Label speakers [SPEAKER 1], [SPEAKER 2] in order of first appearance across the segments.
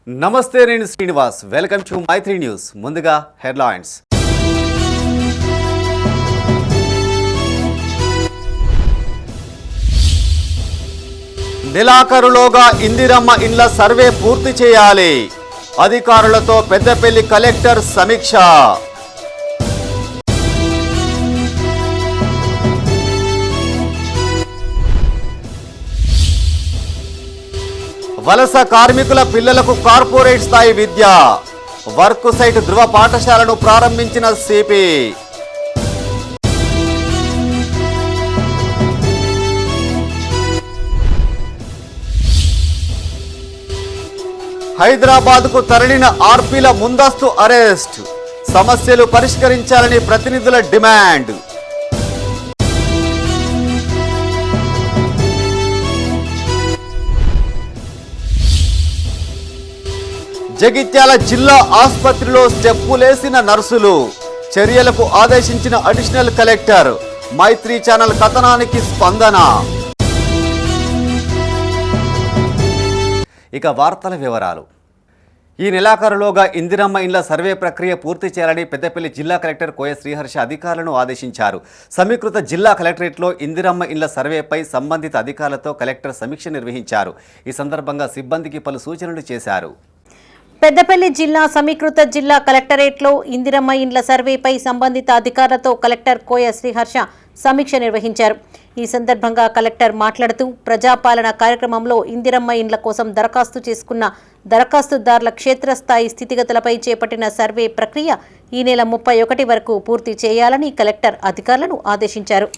[SPEAKER 1] నమస్తే, నేను Srinivas. Welcome to Maitri news. ముందుగా హెడ్లైన్స్. నెలాఖరులోగా ఇందిరమ్మ ఇండ్ల సర్వే పూర్తి చేయాలి. అధికారులతో పెద్దపల్లి కలెక్టర్ సమీక్ష. వలస కార్మికుల పిల్లలకు కార్పొరేట్ స్థాయి విద్య. వర్క్ సైట్ ధృవ పాఠశాలను ప్రారంభించిన సిపి. హైదరాబాద్కు తరలిన ఆర్పీల ముందస్తు అరెస్ట్. సమస్యలు పరిష్కరించాలని ప్రతినిధుల డిమాండ్. జగిత్యాల జిల్లా ఆసుపత్రిలో స్టెప్పులేసిన నర్సులు. చర్యలకు ఆదేశించిన అడిషనల్ కలెక్టర్. మైత్రి ఛానల్ కథనానికి స్పందన. ఇక వార్తల వివరాలు. ఈ నెలాఖరులోగా ఇందిరమ్మ ఇండ్ల సర్వే ప్రక్రియ పూర్తి చేయాలని పెద్దపల్లి జిల్లా కలెక్టర్ కోయ శ్రీహర్ష అధికారులను ఆదేశించారు. సమీకృత జిల్లా కలెక్టరేట్లో ఇందిరమ్మ ఇండ్ల సర్వేపై సంబంధిత అధికారులతో కలెక్టర్ సమీక్ష నిర్వహించారు. ఈ సందర్భంగా సిబ్బందికి పలు సూచనలు చేశారు.
[SPEAKER 2] పెద్దపల్లి జిల్లా సమీకృత జిల్లా కలెక్టరేట్లో ఇందిరమ్మ ఇండ్ల సర్వేపై సంబంధిత అధికారులతో కలెక్టర్ కోయ శ్రీహర్ష సమీక్ష నిర్వహించారు. ఈ సందర్భంగా కలెక్టర్ మాట్లాడుతూ ప్రజాపాలన కార్యక్రమంలో ఇందిరమ్మ ఇండ్ల కోసం దరఖాస్తు చేసుకున్న దరఖాస్తుదారుల క్షేత్రస్థాయి స్థితిగతులపై చేపట్టిన సర్వే ప్రక్రియ ఈ నెల 31 వరకు పూర్తి చేయాలని కలెక్టర్ అధికారులను ఆదేశించారు.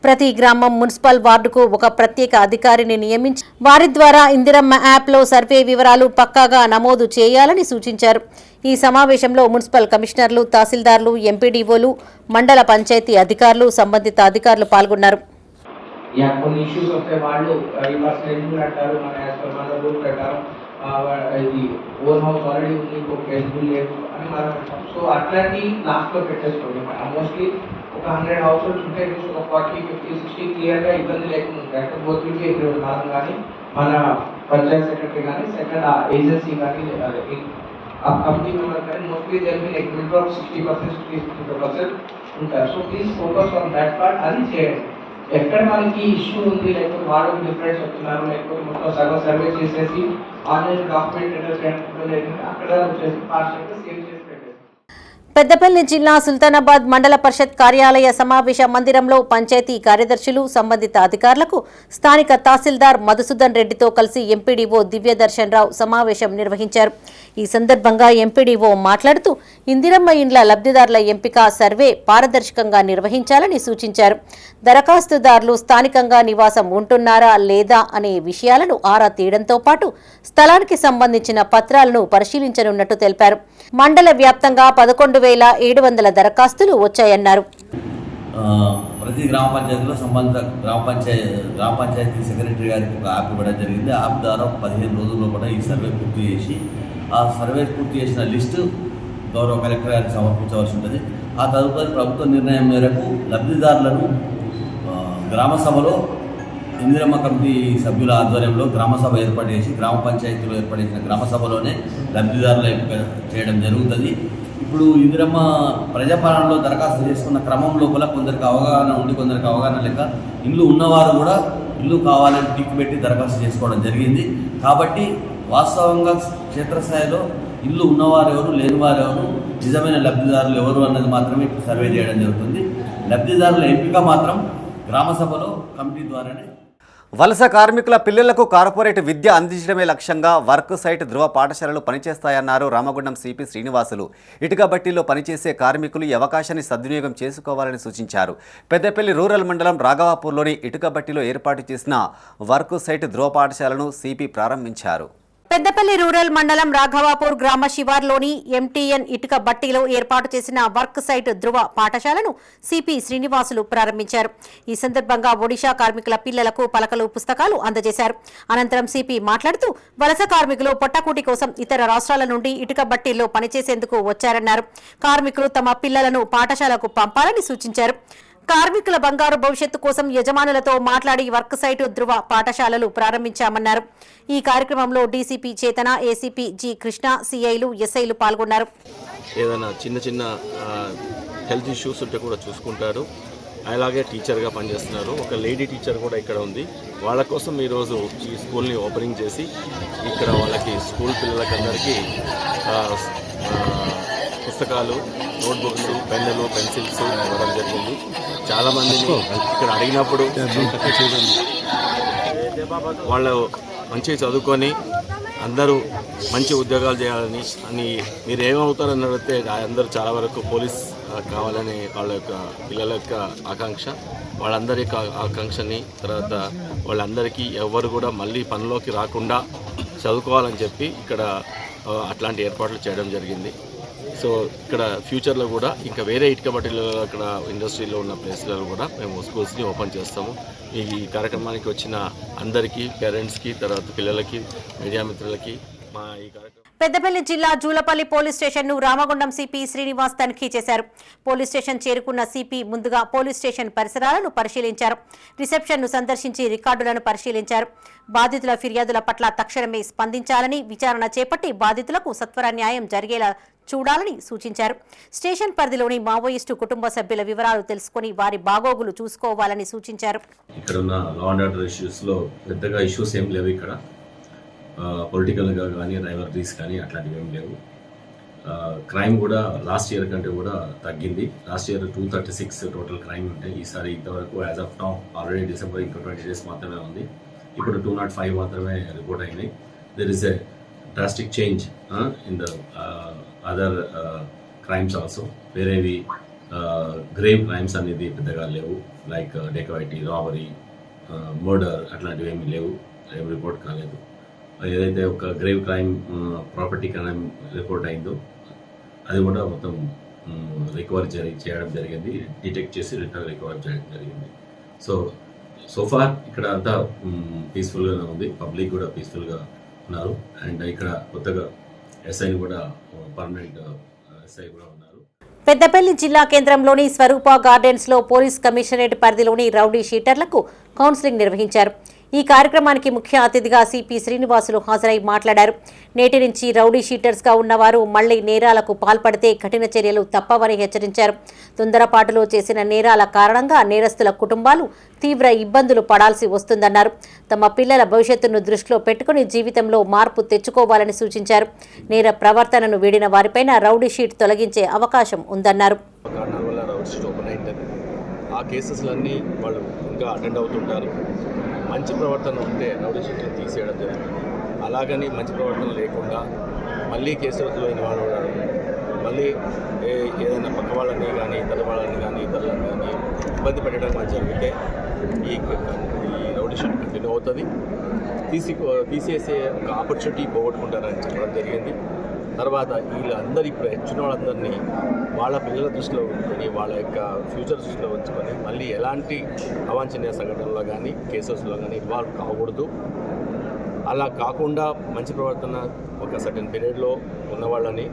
[SPEAKER 2] ప్రతి గ్రామం మున్సిపల్ వార్డుకు ఒక ప్రత్యేక అధికారిని నియమించి వారి ద్వారా ఇందిరమ్మ యాప్లో సర్వే వివరాలు పక్కాగా నమోదు చేయాలని సూచించారు. ఈ సమావేశంలో మున్సిపల్ కమిషనర్లు, తహసీల్దార్లు, ఎంపీడీఓలు, మండల పంచాయతీ అధికారులు, సంబంధిత అధికారులు పాల్గొన్నారు.
[SPEAKER 3] ఇది ఓన్ హౌస్ ఆల్రెడీ ఉంది, ఇంకొక ఎలిజిబుల్ లేదు అని మనం సో అట్లాంటి లాస్ట్లో పెట్టేసుకోండి. మోస్ట్లీ ఒక 100 హౌస్ హోల్డ్స్ ఉంటాయి, ఒక 40, 50, 60 క్లియర్గా ఇబ్బంది లేకుండా ఉంటాయి. అంటే బోత్కి ఇప్పుడు కాలం కానీ మన పంచాయత్ సెక్రటరీ కానీ సెకండ్ ఏజెన్సీ కానీ కమిటీ మెంబర్ కానీ మోస్ట్లీ దేని ఎగ్జిట్ ఆఫ్ 60%, 65% ఉంటారు. So please focus on that part. అది చేయండి. ఎక్కడ మనకి ఇష్యూ ఉంది, లేకపోతే వాళ్ళు డిఫరెన్స్ చెప్తున్నారు, లేకపోతే మొత్తం సగం సర్వే చేసేసి ఆన్లైన్ డాక్యుమెంట్ అక్కడ వచ్చేసి పార్షల్గా సేవ్ చేసి పెట్టేసి.
[SPEAKER 2] పెద్దపల్లి జిల్లా సుల్తానాబాద్ మండల పరిషత్ కార్యాలయ సమావేశ మందిరంలో పంచాయతీ కార్యదర్శులు, సంబంధిత అధికారులకు స్థానిక తహసీల్దార్ మధుసూదన్ రెడ్డితో కలిసి ఎంపీడీఓ దివ్యదర్శన్ రావు సమావేశం నిర్వహించారు. ఈ సందర్భంగా ఎంపీడీఓ మాట్లాడుతూ ఇందిరమ్మ ఇండ్ల లబ్ధిదారుల ఎంపిక సర్వే పారదర్శకంగా నిర్వహించాలని సూచించారు. దరఖాస్తుదారులు స్థానికంగా నివాసం ఉంటున్నారా లేదా అనే విషయాలను ఆరా తీయడంతో పాటు స్థలానికి సంబంధించిన పత్రాలను పరిశీలించనున్నట్టు తెలిపారు. మండల వ్యాప్తంగా 11,700 దరఖాస్తులు వచ్చాయన్నారు.
[SPEAKER 4] ప్రతి గ్రామ పంచాయతీలో సంబంధిత గ్రామ పంచాయతీ సెక్రటరీ గారికి ఒక యాప్ ఇవ్వడం జరిగింది. యాప్ ద్వారా 15 రోజుల్లో కూడా ఈ సర్వే పూర్తి చేసి ఆ సర్వే పూర్తి చేసిన లిస్టు గౌరవ కలెక్టర్ గారికి సమర్పించవలసి ఉంటుంది. ఆ తదుపరి ప్రభుత్వ నిర్ణయం మేరకు లబ్ధిదారులను గ్రామ సభలో ఇందిరమ్మ కమిటీ సభ్యుల ఆధ్వర్యంలో గ్రామ సభ ఏర్పాటు చేసి గ్రామ పంచాయతీలో ఏర్పాటు చేసిన గ్రామ సభలోనే లబ్ధిదారుల ఎంపిక చేయడం జరుగుతుంది. ఇప్పుడు ఇందిరమ్మ ప్రజాపాలనలో దరఖాస్తు చేసుకున్న క్రమం లోపల కొందరికి అవగాహన ఉండి కొందరికి అవగాహన లేక ఇల్లు ఉన్నవారు కూడా ఇల్లు కావాలని టిక్ పెట్టి దరఖాస్తు చేసుకోవడం జరిగింది. కాబట్టి వాస్తవంగా క్షేత్రస్థాయిలో ఇల్లు ఉన్నవారు ఎవరు, లేనివారు ఎవరు, నిజమైన లబ్ధిదారులు ఎవరు అన్నది మాత్రమే ఇప్పుడు సర్వే చేయడం జరుగుతుంది. లబ్ధిదారుల ఎంపిక మాత్రం గ్రామ సభలో కమిటీ ద్వారానే.
[SPEAKER 1] వలస కార్మికుల పిల్లలకు కార్పొరేట్ విద్య అందించడమే లక్ష్యంగా వర్క్ సైట్ ధృవ పాఠశాలలు పనిచేస్తాయన్నారు రామగుండం సిపి శ్రీనివాసులు. ఇటుక బట్టీలో పనిచేసే కార్మికులు ఈ అవకాశాన్ని సద్వినియోగం చేసుకోవాలని సూచించారు. పెద్దపల్లి రూరల్ మండలం రాఘవాపూర్లోని ఇటుక బట్టీలో ఏర్పాటు చేసిన వర్క్ సైట్ ధృవ పాఠశాలను సిపి ప్రారంభించారు.
[SPEAKER 2] పెద్దపల్లి రూరల్ మండలం రాఘవాపూర్ గ్రామ శివార్లోని ఎంటీఎన్ ఇటుక బట్టీలో ఏర్పాటు చేసిన వర్క్ సైట్ ధృవ పాఠశాలను సిపి శ్రీనివాసులు ప్రారంభించారు. ఈ సందర్భంగా ఒడిషా కార్మికుల పిల్లలకు పలకలు, పుస్తకాలు అందజేశారు. అనంతరం సిపి మాట్లాడుతూ వలస కార్మికులు పొట్టకూటి కోసం ఇతర రాష్ట్రాల నుండి ఇటుక బట్టీల్లో పనిచేసేందుకు వచ్చారన్నారు. కార్మికులు తమ పిల్లలను పాఠశాలకు పంపాలని సూచించారు. కార్మికుల బంగారు భవిష్యత్తు కోసం యజమానులతో మాట్లాడి వర్క్ సైట్ ధృవ పాఠశాలలు ప్రారంభించామన్నారు. ఈ కార్యక్రమంలో డీసీపీ చేతన, ఏసీపీ జి కృష్ణ, సిఐలు, ఎస్ఐలు పాల్గొన్నారు.
[SPEAKER 5] ఏదైనా చిన్న హెల్త్ ఇష్యూస్ ఉంటే కూడా చూసుకుంటారు. అలాగే టీచర్గా పనిచేస్తున్నారు. ఒక లేడీ టీచర్ కూడా ఇక్కడ ఉంది. వాళ్ళ కోసం ఈరోజు ఈ స్కూల్ని ఓపెనింగ్ చేసి ఇక్కడ వాళ్ళకి స్కూల్ పిల్లలకందరికీ పుస్తకాలు, నోట్బుక్స్, పెన్నులు, పెన్సిల్స్ ఇవ్వడం జరిగింది. చాలామందిని ఇక్కడ అడిగినప్పుడు వాళ్ళు మంచిగా చదువుకొని అందరూ మంచి ఉద్యోగాలు చేయాలని మీరు ఏమవుతారని అడిగితే అందరూ చాలా వరకు పోలీస్ కావాలని వాళ్ళ యొక్క పిల్లల యొక్క ఆకాంక్ష. వాళ్ళందరి యొక్క ఆకాంక్షని తర్వాత వాళ్ళందరికీ ఎవరు కూడా మళ్ళీ పనిలోకి రాకుండా చదువుకోవాలని చెప్పి ఇక్కడ అట్లాంటి ఏర్పాట్లు చేయడం జరిగింది. సో ఇక్కడ ఫ్యూచర్లో కూడా ఇంకా వేరే ఇటుక బట్టీలు అక్కడ ఇండస్ట్రీలో ఉన్న ప్లేస్లలో కూడా మేము స్కూల్స్ని ఓపెన్ చేస్తాము. ఈ కార్యక్రమానికి వచ్చిన అందరికీ, పేరెంట్స్కి, తర్వాత పిల్లలకి, మీడియా మిత్రులకి మా ఈ కార్యక్రమం.
[SPEAKER 2] పెద్దపల్లి జిల్లా జూలపల్లి పోలీస్ స్టేషన్ ను రామగుండం సిపి శ్రీనివాస్ తనిఖీ చేశారు. పోలీస్ స్టేషన్ చేరుకున్న సిపి ముందుగా పోలీస్ స్టేషన్ పరిసరాలను పరిశీలించారు. రిసెప్షన్ ను సందర్శించి రికార్డులను పరిశీలించారు. బాధితుల ఫిర్యాదుల పట్ల తక్షణమే స్పందించాలని, విచారణ చేపట్టి బాధితులకు సత్వర న్యాయం జరిగేలా చూడాలని సూచించారు. స్టేషన్ పరిధిలోని మావోయిస్టు కుటుంబ సభ్యుల వివరాలు తెలుసుకుని వారి బాగోగులు చూసుకోవాలని సూచించారు.
[SPEAKER 6] ఇక్కడ ఉన్న లా అండ్ ఆర్డర్ ఇష్యూస్లో పెద్దగా ఇష్యూస్ ఏం లేవు. ఇక్కడ పొలిటికల్గా కానీ రైవలరీస్ కానీ అట్లాంటివి ఏం లేవు. క్రైమ్ కూడా లాస్ట్ ఇయర్ కంటే కూడా తగ్గింది. లాస్ట్ ఇయర్ 236 టోటల్ క్రైమ్ ఉంటే ఈసారి ఇంతవరకు as of now already December ఇంకా 20 days మాత్రమే ఉంది. ఇప్పుడు 205 మాత్రమే రిపోర్ట్ అయినాయి. There is a drastic change in the other crimes also. వేరేవి గ్రేవ్ క్రైమ్స్ అనేది పెద్దగా లేవు. లైక్ డెకాయిటీ, రాబరీ, మర్డర్ అట్లాంటివి ఏమీ లేవు, ఏం రిపోర్ట్ కాలేదు. ఏదైతే ఒక grave crime, property crime report అయిందో అది కూడా మొత్తం రికవర్ చేయడం జరిగింది. డిటెక్ట్ చేసి రికవర్ చేయడం జరిగింది. సో ఫార్ ఇక్కడ అంతా పీస్ఫుల్గానే ఉంది. పబ్లిక్ కూడా పీస్ఫుల్గా ఉన్నారు. అండ్ ఇక్కడ కొత్తగా ఎస్ఐని కూడా పర్మనెంట్ ఎస్ఐ కూడా ఉన్నారు.
[SPEAKER 2] పెద్దపల్లి జిల్లా కేంద్రంలోని స్వరూప గార్డెన్స్ లో పోలీస్ కమిషనరేట్ పరిధిలోని రౌడీ షీటర్లకు కౌన్సిలింగ్ నిర్వహించారు. ఈ కార్యక్రమానికి ముఖ్య అతిథిగా సిపి శ్రీనివాసులు హాజరై మాట్లాడారు. నేటి నుంచి రౌడీ షీటర్స్గా ఉన్నవారు మళ్లీ నేరాలకు పాల్పడితే కఠిన చర్యలు తప్పవని హెచ్చరించారు. తొందరపాటులో చేసిన నేరాల కారణంగా నేరస్తుల కుటుంబాలు తీవ్ర ఇబ్బందులు పడాల్సి వస్తుందన్నారు. తమ పిల్లల భవిష్యత్తును దృష్టిలో పెట్టుకుని జీవితంలో మార్పు తెచ్చుకోవాలని సూచించారు. నేర ప్రవర్తనను వీడిన వారిపైన రౌడీ షీట్ తొలగించే అవకాశం ఉందన్నారు.
[SPEAKER 5] ఆ కేసెస్లన్నీ వాళ్ళు ఇంకా అటెండ్ అవుతుంటారు. మంచి ప్రవర్తన ఉంటే రౌడీ షీట్ని తీసేయడం జరిగింది. అలాగని మంచి ప్రవర్తన లేకుండా మళ్ళీ కేసులలో ఇన్వాల్వ్ అవ్వడం, మళ్ళీ ఏదైనా పక్క వాళ్ళని కానీ ఇతరులను కానీ ఇబ్బంది పెట్టడం కానీ జరిగితే ఈ రౌడీ షీట్ కంటిన్యూ అవుతుంది. తీసేసే ఒక ఆపర్చునిటీ పోగొట్టుకుంటారని చెప్పడం జరిగింది. తర్వాత వీళ్ళందరూ ఇప్పుడు వచ్చిన వాళ్ళందరినీ వాళ్ళ పిల్లల దృష్టిలో ఉంచుకొని, వాళ్ళ యొక్క ఫ్యూచర్ దృష్టిలో ఉంచుకొని మళ్ళీ ఎలాంటి అవాంఛనీయ సంఘటనలో కానీ కేసెస్లో కానీ ఇన్వాల్వ్ కాకూడదు. అలా కాకుండా మంచి ప్రవర్తన ఒక సర్టెన్ పీరియడ్లో ఉన్న వాళ్ళని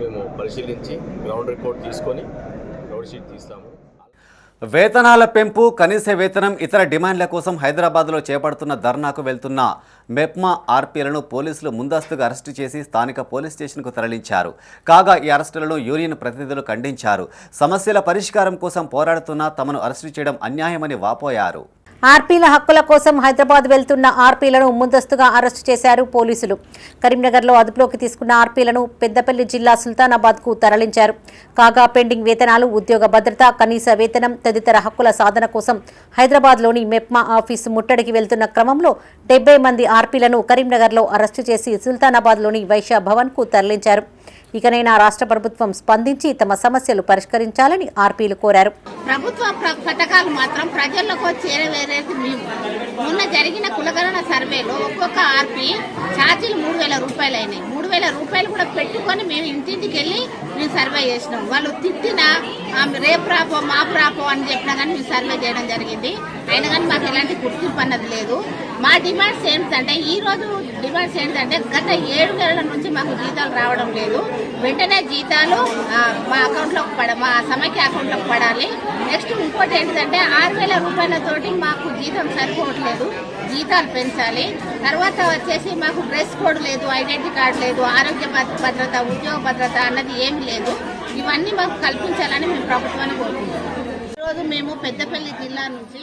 [SPEAKER 5] మేము పరిశీలించి గ్రౌండ్ రిపోర్ట్ తీసుకొని రౌడీ షీట్ తీస్తాము.
[SPEAKER 1] వేతనాల పెంపు, కనీస వేతనం, ఇతర డిమాండ్ల కోసం హైదరాబాద్లో చేపడుతున్న ధర్నాకు వెళ్తున్న మెప్మా ఆర్పీలను పోలీసులు ముందస్తుగా అరెస్టు చేసి స్థానిక పోలీస్ స్టేషన్కు తరలించారు. కాగా ఈ అరెస్టులను యూనియన్ ప్రతినిధులు ఖండించారు. సమస్యల పరిష్కారం కోసం పోరాడుతున్న తమను అరెస్టు చేయడం అన్యాయమని వాపోయారు.
[SPEAKER 2] ఆర్పీల హక్కుల కోసం హైదరాబాద్ వెళ్తున్న ఆర్పీలను ముందస్తుగా అరెస్టు చేశారు పోలీసులు. కరీంనగర్లో అదుపులోకి తీసుకున్న ఆర్పీలను పెద్దపల్లి జిల్లా సుల్తానాబాద్కు తరలించారు. కాగా పెండింగ్ వేతనాలు, ఉద్యోగ భద్రత, కనీస వేతనం తదితర హక్కుల సాధన కోసం హైదరాబాద్లోని మెప్మా ఆఫీసు ముట్టడికి వెళ్తున్న క్రమంలో 70 మంది ఆర్పీలను కరీంనగర్లో అరెస్టు చేసి సుల్తానాబాద్లోని వైశ్య భవన్కు తరలించారు. ఇకనైనా రాష్ట్ర ప్రభుత్వం స్పందించి తమ సమస్యలు పరిష్కరించాలని ఆర్పీలు కోరారు.
[SPEAKER 7] ప్రభుత్వ పథకాలు మాత్రం ప్రజల్లోకి చేరవేరేది మేము. మొన్న జరిగిన కులగణన సర్వేలో ఒక్కొక్క ఆర్పీ ఛార్జీలు 3,000 రూపాయలు అయినాయి. 3,000 రూపాయలు కూడా పెట్టుకొని మేము ఇంటింటికి వెళ్ళి మేము సర్వే చేసినాం. వాళ్ళు తిట్టినా రేపు రాపో మాపు రాపో అని చెప్పినా కానీ మేము సర్వే చేయడం జరిగింది. అయినా కానీ మాకు ఎలాంటి గుర్తింపు అన్నది లేదు. మా డిమాండ్స్ ఏంటంటే ఈరోజు డిమాండ్స్ ఏంటంటే గత 7 నెలల నుంచి మాకు జీతాలు రావడం లేదు. వెంటనే జీతాలు మా అకౌంట్లోకి మా సమైక్య అకౌంట్లోకి పడాలి. నెక్స్ట్ ఇంకోటి ఏంటంటే 6,000 రూపాయలతోటి మాకు జీతం సరిపోవట్లేదు, జీతాలు పెంచాలి. తర్వాత వచ్చేసి మాకు డ్రెస్ కోడ్ లేదు, ఐడెంటిటీ కార్డు లేదు, ఆరోగ్య భద్రత, ఉద్యోగ భద్రత అన్నది ఏమీ లేదు. ఇవన్నీ మాకు కల్పించాలని మేము ప్రభుత్వాన్ని కోరుకుంటున్నాం. ఈరోజు మేము పెద్దపల్లి జిల్లా నుంచి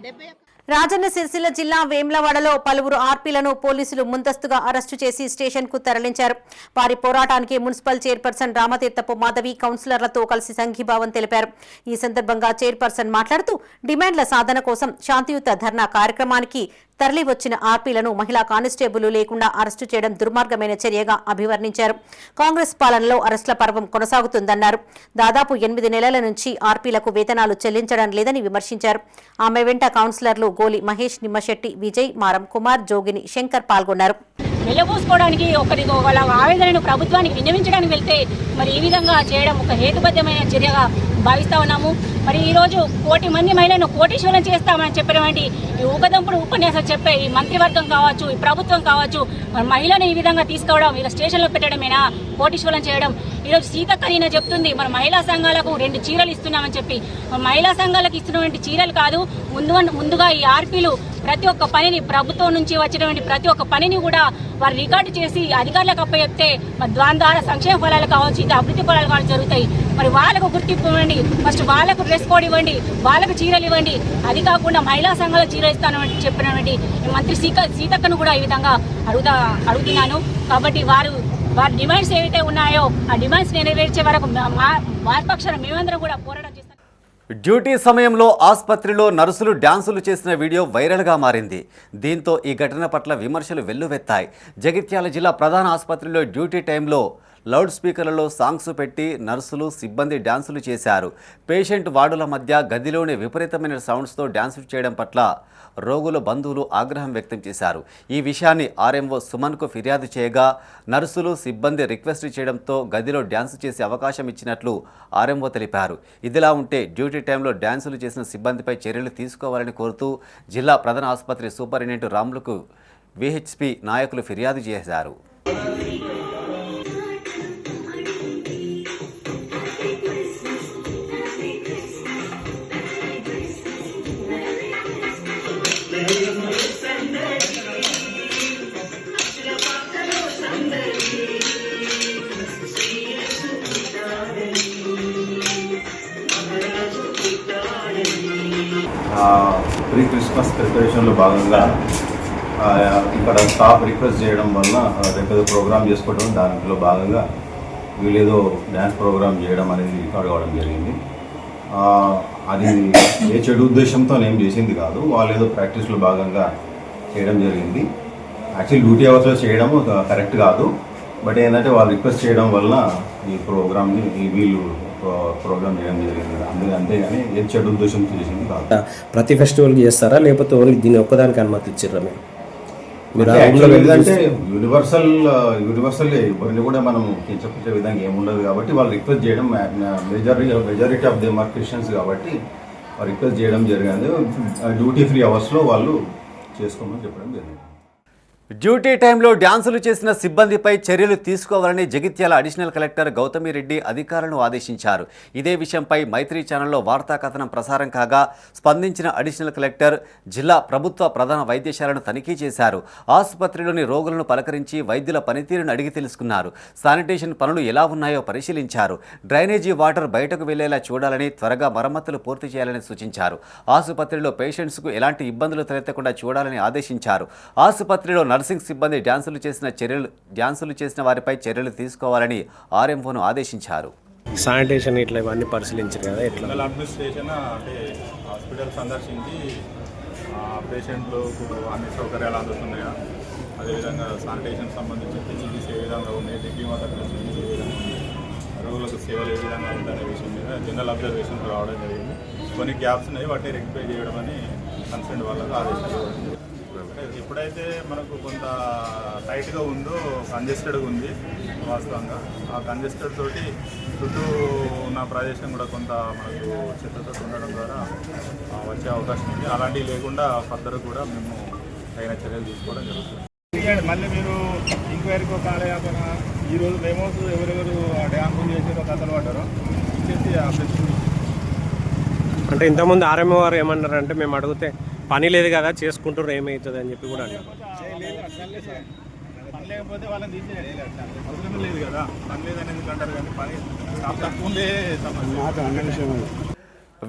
[SPEAKER 7] 70
[SPEAKER 2] రాజన్న సిరిసిల్ల జిల్లా వేమ్లవాడలో పలువురు ఆర్పీలను పోలీసులు ముందస్తుగా అరెస్టు చేసి స్టేషన్కు తరలించారు. వారి పోరాటానికి మున్సిపల్ చైర్పర్సన్ రామతీర్థపు మాధవి కౌన్సిలర్లతో కలిసి సంఘీభావం తెలిపారు. ఈ సందర్భంగా చైర్పర్సన్ మాట్లాడుతూ డిమాండ్ల సాధన కోసం శాంతియుత ధర్నా కార్యక్రమానికి తరలి వచ్చిన ఆర్పీలను మహిళా కానిస్టేబుల్ లేకుండా అరెస్టు చేయడం దుర్మార్గమైన చర్యగా అభివర్ణించారు. కాంగ్రెస్ పాలనలో అరెస్టుల పర్వం కొనసాగుతుందన్నారు. దాదాపు 8 నెలల నుంచి ఆర్పీలకు వేతనాలు చెల్లించడం లేదని విమర్శించారు. ఆమె వెంట కౌన్సిలర్లు గోలి మహేష్, నిమ్మశెట్టి, విజయ్, మారం కుమార్, జోగిని, శంకర్ పాల్గొన్నారు.
[SPEAKER 8] వెళ్లబోసుకోవడానికి వాళ్ళ ఆవేదనను ప్రభుత్వానికి విన్నవించడానికి వెళ్తే మరి ఈ విధంగా చేయడం ఒక హేతుబద్ధమైన చర్యగా భావిస్తా ఉన్నాము. మరి ఈరోజు 1,000,000 మంది మహిళలను కోటీశ్వరం చేస్తామని చెప్పినటువంటి ఈ ఊకదంపుడు ఉపన్యాసాలు చెప్పే ఈ మంత్రివర్గం కావచ్చు, ఈ ప్రభుత్వం కావచ్చు, మరి మహిళను ఈ విధంగా తీసుకోవడం, ఇలా స్టేషన్లో పెట్టడమేనా కోటీశ్వరం చేయడం? ఈరోజు సీతక్క నేను చెప్తుంది మరి మహిళా సంఘాలకు 2 చీరలు ఇస్తున్నామని చెప్పి. మహిళా సంఘాలకు ఇస్తున్నటువంటి చీరలు కాదు, ముందుగా ఈ ఆర్పీలు ప్రతి ఒక్క పనిని ప్రభుత్వం నుంచి వచ్చినటువంటి ప్రతి ఒక్క పనిని కూడా వారు రికార్డు చేసి అధికారులకు అప్పచెప్తే మరి దాని ద్వారా సంక్షేమ ఫలాలు కావచ్చు, ఇది అభివృద్ధి ఫలాలు కావచ్చు జరుగుతాయి. మరి వాళ్ళకు గుర్తింపు ఇవ్వండి, ఫస్ట్ వాళ్ళకు డ్రెస్ కోడ్ ఇవ్వండి, వాళ్ళకు చీరలు ఇవ్వండి. అది కాకుండా మహిళా సంఘాల చీరలు ఇస్తానని చెప్పినటువంటి మంత్రి సీతక్కను కూడా ఈ విధంగా అడుగుతున్నాను. కాబట్టి వారి డిమాండ్స్ ఏవైతే ఉన్నాయో ఆ డిమాండ్స్ నెరవేర్చే వరకు వారిపక్షాన మేమందరం కూడా పోరాటం చేస్తాం.
[SPEAKER 1] డ్యూటీ సమయంలో ఆసుపత్రిలో నర్సులు డ్యాన్సులు చేసిన వీడియో వైరల్గా మారింది. దీంతో ఈ ఘటన పట్ల విమర్శలు వెల్లువెత్తాయి. జగిత్యాల జిల్లా ప్రధాన ఆసుపత్రిలో డ్యూటీ టైంలో లౌడ్ స్పీకర్లలో సాంగ్స్ పెట్టి నర్సులు, సిబ్బంది డ్యాన్సులు చేశారు. పేషెంట్ వార్డుల మధ్య గదిలోని విపరీతమైన సౌండ్స్తో డ్యాన్సులు చేయడం పట్ల రోగుల బంధువులు ఆగ్రహం వ్యక్తం చేశారు. ఈ విషయాన్ని ఆర్ఎంఓ సుమన్కు ఫిర్యాదు చేయగా నర్సులు, సిబ్బంది రిక్వెస్ట్ చేయడంతో గదిలో డ్యాన్స్ చేసే అవకాశం ఇచ్చినట్లు ఆర్ఎంఓ తెలిపారు. ఇదిలా ఉంటే డ్యూటీ టైంలో డ్యాన్సులు చేసిన సిబ్బందిపై చర్యలు తీసుకోవాలని కోరుతూ జిల్లా ప్రధాన ఆసుపత్రి సూపరింటెండెంట్ రాములకు విహెచ్పి నాయకులు ఫిర్యాదు చేశారు.
[SPEAKER 9] ప్రీ క్రిస్మస్ ప్రిపరేషన్లో భాగంగా ఇక్కడ స్టాఫ్ రిక్వెస్ట్ చేయడం వలన రేపు ప్రోగ్రామ్ చేసుకోవడం, దాంట్లో భాగంగా వీళ్ళేదో డ్యాన్స్ ప్రోగ్రామ్ చేయడం అనేది రికార్డ్ కావడం జరిగింది. అది ఏ చెడు ఉద్దేశంతో ఏం చేసింది కాదు, వాళ్ళు ఏదో ప్రాక్టీస్లో భాగంగా చేయడం జరిగింది. యాక్చువల్లీ డ్యూటీ అవర్స్లో చేయడం కరెక్ట్ కాదు, బట్ ఏంటంటే వాళ్ళు రిక్వెస్ట్ చేయడం వలన ఈ ప్రోగ్రామ్ని వీళ్ళు ప్రోగ్రామ్ చేయడం జరిగింది. అంతేగాని ఏ చెడు ఉద్దేశంతో చేసింది కాదు.
[SPEAKER 10] ప్రతి ఫెస్టివల్కి చేస్తారా లేకపోతే ఓన్లీ దీన్ని ఒక్కదానికి అనుమతి ఇచ్చారా మీరు?
[SPEAKER 9] ఏంటంటే యూనివర్సల్ ఎవరిని కూడా మనం కించపరిచే విధంగా ఏముండదు కాబట్టి వాళ్ళు రిక్వెస్ట్ చేయడం, majority of them are Christians కాబట్టి వాళ్ళు రిక్వెస్ట్ చేయడం జరిగింది. డ్యూటీ ఫ్రీ అవర్స్లో వాళ్ళు చేసుకోమని చెప్పడం జరిగింది.
[SPEAKER 1] డ్యూటీ టైంలో డ్యాన్సులు చేసిన సిబ్బందిపై చర్యలు తీసుకోవాలని జగిత్యాల అడిషనల్ కలెక్టర్ గౌతమిరెడ్డి అధికారులను ఆదేశించారు. ఇదే విషయంపై మైత్రి ఛానల్లో వార్తా కథనం ప్రసారం కాగా స్పందించిన అడిషనల్ కలెక్టర్ జిల్లా ప్రభుత్వ ప్రధాన వైద్యశాలను తనిఖీ చేశారు. ఆసుపత్రిలోని రోగులను పలకరించి వైద్యుల పనితీరును అడిగి తెలుసుకున్నారు. శానిటేషన్ పనులు ఎలా ఉన్నాయో పరిశీలించారు. డ్రైనేజీ వాటర్ బయటకు వెళ్లేలా చూడాలని, త్వరగా మరమ్మతులు పూర్తి చేయాలని సూచించారు. ఆసుపత్రిలో పేషెంట్స్కు ఎలాంటి ఇబ్బందులు తలెత్తకుండా చూడాలని ఆదేశించారు. ఆసుపత్రిలో నర్సింగ్ సిబ్బంది డ్యాన్సులు చేసిన వారిపై చర్యలు తీసుకోవాలని ఆర్ఎంఓను ఆదేశించారు.
[SPEAKER 10] శానిటేషన్ ఇట్లా ఇవన్నీ పరిశీలించారు కదా. ఎట్లా
[SPEAKER 11] అడ్మినిస్ట్రేషన్ అంటే హాస్పిటల్ సందర్శించి పేషెంట్లకు అన్ని సౌకర్యాలు అందుతున్నాయా, అదేవిధంగా శానిటేషన్ సంబంధించి ఫెసిలిటీస్ ఏ విధంగా ఉన్నాయి, డ్రింకింగ్ వాటర్ ఫెసిలిటీస్ ఏ విధంగా ఉన్నాయి, రోగులకు సేవలు ఏ విధంగా ఉంటాయనే విషయం మీద జనరల్ అబ్జర్వేషన్కి రావడం జరిగింది. కొన్ని గ్యాప్స్ ఉన్నాయి, వాటిని రెక్టిఫై చేయడం అని కన్సర్న్ వాళ్ళకు ఆదేశాలు. ఎప్పుడైతే మనకు కొంత టైట్గా ఉందో కంజెస్టెడ్గా ఉంది వాస్తవంగా, ఆ కంజెస్టెడ్ తోటి చుట్టూ ఉన్న ప్రదేశం కూడా కొంత మనకు చెత్తతో ఉండడం ద్వారా వచ్చే అవకాశం ఉంది. అలాంటివి లేకుండా ఫర్దర్ కూడా మేము తగిన చర్యలు తీసుకోవడం జరుగుతుంది. మళ్ళీ మీరు ఎంక్వైరీకి కాలేకపోయినా ఈరోజు మెమోస్ ఎవరెవరు డ్యామ్ చేసారో కథలు పడ్డారో ఇచ్చేసి అప్డేషన్.
[SPEAKER 10] అంటే ఇంతకుముందు ఆర్ఎంఓ వారు ఏమన్నారంటే మేము అడిగితే పని లేదు కదా చేసుకుంటారు ఏమవుతుంది అని చెప్పి కూడా అన్నారు.
[SPEAKER 11] పని లేకపోతే వాళ్ళని తీసేయాలి, అవసరం లేదు కదా. పని లేదని ఎందుకు అంటారు, కానీ పని తక్కువ ఉండే సమస్య.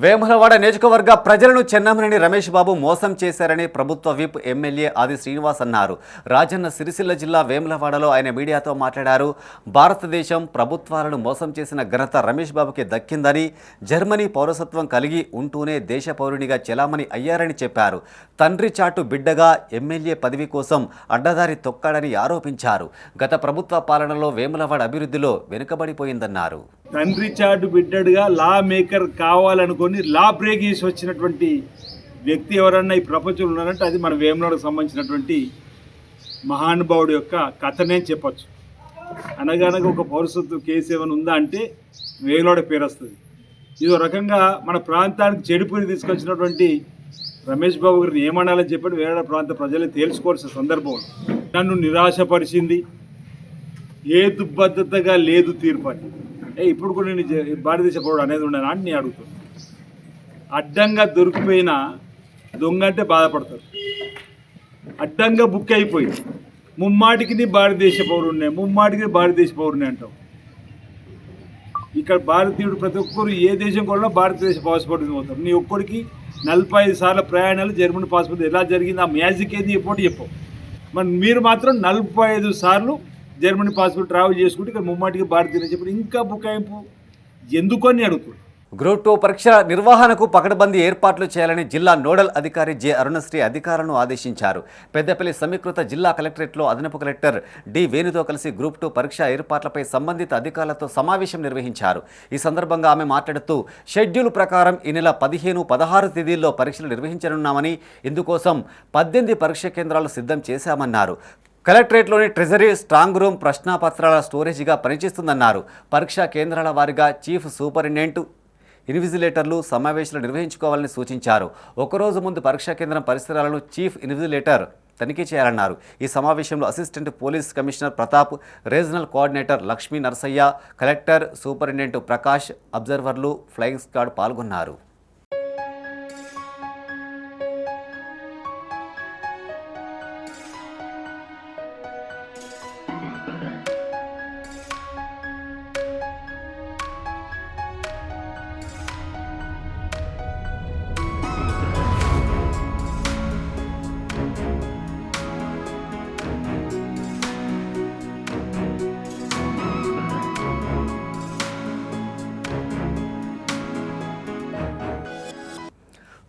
[SPEAKER 1] వేములవాడ నియోజకవర్గ ప్రజలను చెన్నమనేని రమేష్ బాబు మోసం చేశారని ప్రభుత్వ విప్ ఎమ్మెల్యే ఆది శ్రీనివాస్ అన్నారు. రాజన్న సిరిసిల్ల జిల్లా వేములవాడలో ఆయన మీడియాతో మాట్లాడారు. భారతదేశం ప్రభుత్వాలను మోసం చేసిన ఘనత రమేష్ బాబుకి దక్కిందని, జర్మనీ పౌరసత్వం కలిగి ఉంటూనే దేశ పౌరునిగా చెలామణి అయ్యారని చెప్పారు. తండ్రి చాటు బిడ్డగా ఎమ్మెల్యే పదవి కోసం అడ్డదారి తొక్కాడని ఆరోపించారు. గత ప్రభుత్వ పాలనలో వేములవాడ అభివృద్ధిలో వెనుకబడిపోయిందన్నారు.
[SPEAKER 12] తండ్రి చాటు బిడ్డడుగా లా మేకర్ కావాలనుకొని లా బ్రేక్ చేసి వచ్చినటువంటి వ్యక్తి ఎవరన్నా ఈ ప్రపంచంలో ఉన్నారంటే అది మన వేములవాడకు సంబంధించినటువంటి మహానుభావుడు యొక్క కథనే చెప్పచ్చు. అనగనగా ఒక పౌరసత్వ కేసు ఏమైనా ఉందా అంటే వేములవాడ పేరు వస్తుంది. ఇదో రకంగా మన ప్రాంతానికి చెడుపుని తీసుకొచ్చినటువంటి రమేష్ బాబు గారిని ఏమనాలని చెప్పి వేములవాడ ప్రాంత ప్రజలు తేల్చుకోవాల్సిన సందర్భంలో నన్ను నిరాశపరిచింది, హేతుబద్ధతగా లేదు తీర్పు అని. ఇప్పుడు కూడా నేను భారతదేశ పౌరుడు అనేది ఉండను అని నేను అడుగుతాను. అడ్డంగా దొరికిపోయిన దొంగ అంటే బాధపడతారు. అడ్డంగా బుక్ అయిపోయింది, ముమ్మాటికి నీ భారతదేశ పౌరుడినే, ముమ్మాటికి భారతదేశ పౌరుని అంటాం. ఇక్కడ భారతీయుడు ప్రతి ఒక్కరు ఏ దేశం కూడా భారతదేశ పాస్పోర్ట్ పోతారు. నీ ఒక్కడికి 45 సార్లు ప్రయాణాలు జర్మనీ పాస్పోర్ట్ ఎలా జరిగింది ఆ మ్యాజిక్ ఏది చెప్పవు. మరి మీరు మాత్రం 45 సార్లు జర్మనీ పాస్పోర్ట్ ట్రావెల్ చేసుకుంటే ఇక్కడ ముమ్మాటికి భారతీయులు చెప్పి ఇంకా బుకాయింపు ఎందుకని అడుగుతుంది.
[SPEAKER 1] గ్రూప్ 2 పరీక్షల నిర్వహణకు పకడ్బందీ ఏర్పాట్లు చేయాలని జిల్లా నోడల్ అధికారి జె అరుణశ్రీ అధికారులను ఆదేశించారు. పెద్దపల్లి సమీకృత జిల్లా కలెక్టరేట్లో అదనపు కలెక్టర్ డి వేణుతో కలిసి గ్రూప్ 2 పరీక్ష ఏర్పాట్లపై సంబంధిత అధికారులతో సమావేశం నిర్వహించారు. ఈ సందర్భంగా ఆమె మాట్లాడుతూ షెడ్యూల్ ప్రకారం ఈ నెల 15, 16 తేదీల్లో పరీక్షలు నిర్వహించనున్నామని, ఇందుకోసం 18 పరీక్ష కేంద్రాలు సిద్ధం చేశామన్నారు. కలెక్టరేట్లోని ట్రెజరీ స్ట్రాంగ్ రూమ్ ప్రశ్నాపత్రాల స్టోరేజీగా పనిచేస్తుందన్నారు. పరీక్షా కేంద్రాల వారీగా చీఫ్ సూపరింటెండెంట్, ఇన్విజిలేటర్లు సమావేశాలు నిర్వహించుకోవాలని సూచించారు. ఒకరోజు ముందు పరీక్షా కేంద్రం పరిసరాలను చీఫ్ ఇన్విజిలేటర్ తనిఖీ చేయాలన్నారు. ఈ సమావేశంలో assistant police commissioner Pratap, regional coordinator Lakshmi Narasaiah, collector, superintendent Prakash, అబ్జర్వర్లు, ఫ్లయింగ్ స్క్వాడ్ పాల్గొన్నారు.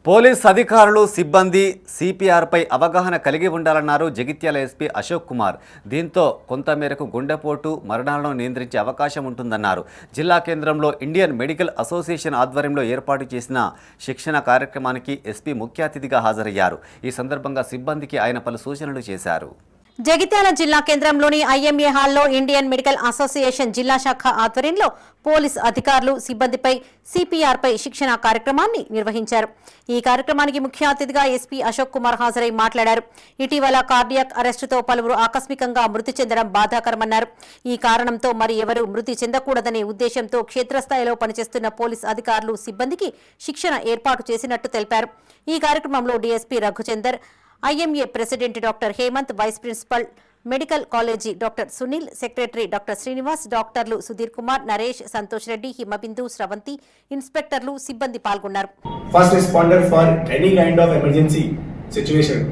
[SPEAKER 1] పోలీస్ అధికారులు, సిబ్బంది సిపిఆర్పై అవగాహన కలిగి ఉండాలన్నారు జగిత్యాల ఎస్పీ అశోక్ కుమార్. దీంతో కొంతమేరకు గుండెపోటు మరణాలను నియంత్రించే అవకాశం ఉంటుందన్నారు. జిల్లా కేంద్రంలో ఇండియన్ మెడికల్ అసోసియేషన్ ఆధ్వర్యంలో ఏర్పాటు చేసిన శిక్షణ కార్యక్రమానికి ఎస్పీ ముఖ్య అతిథిగా హాజరయ్యారు. ఈ సందర్భంగా సిబ్బందికి ఆయన పలు సూచనలు చేశారు.
[SPEAKER 2] జగిత్యాల జిల్లా కేంద్రంలోని ఐఎంఏ హాల్లో ఇండియన్ మెడికల్ అసోసియేషన్ జిల్లా శాఖ ఆధ్వర్యంలో పోలీస్ అధికారులు, సిబ్బందిపై సిపిఆర్పై శిక్షణ కార్యక్రమాన్ని నిర్వహించారు. ఈ కార్యక్రమానికి ముఖ్య అతిథిగా ఎస్పీ అశోక్ కుమార్ హాజరై మాట్లాడారు. ఇటీవల కార్డియాక్ అరెస్టుతో పలువురు ఆకస్మికంగా మృతి చెందడం బాధాకరమన్నారు. ఈ కారణంతో మరి ఎవరూ మృతి చెందకూడదనే ఉద్దేశంతో క్షేత్రస్థాయిలో పనిచేస్తున్న పోలీస్ అధికారులు, సిబ్బందికి శిక్షణ ఏర్పాటు చేసినట్టు తెలిపారు. ఈ కార్యక్రమంలో DSP Raghuchander, IMA president doctor Hemanth, vice principal medical college doctor Sunil, secretary doctor Srinivas, డాక్టర్లు సుధీర్ కుమార్, నరేష్, సంతోష్ రెడ్డి, హిమబిందు, స్రవంతి, ఇన్స్పెక్టర్లు, సిబ్బంది పాల్గొన్నారు.
[SPEAKER 13] First responder for any kind of emergency situation,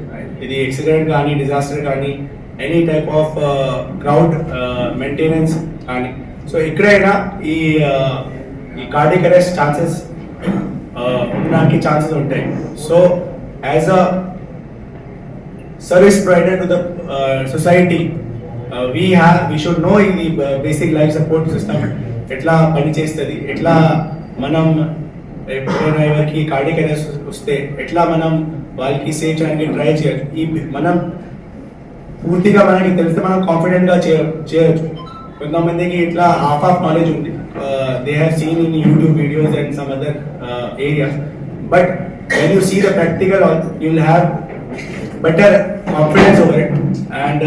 [SPEAKER 13] ఇది యాక్సిడెంట్ కానీ, డిజాస్టర్ కానీ, any type of crowd maintenance కానీ, సో ఎక్కడైనా ఈ కార్డియాక్ అరెస్ట్ ఛాన్సెస్ ఉండడానికి ఛాన్సెస్ ఉంటాయి. So as a service provider to the society, we should know in the basic life support system etla pani chestadi, etla manam eppudena evarki cardiac arrest vaste etla manam valki save cheyaniki try cheyali. ee manam పూర్తిగా మనకి తెలిస్తే మనం confident గా చేయొచ్చు. కొంతమందికి ఇట్లా half of knowledge ఉంది, they have seen in YouTube videos and some other areas, but when you see the practical, you will have better confidence over it, and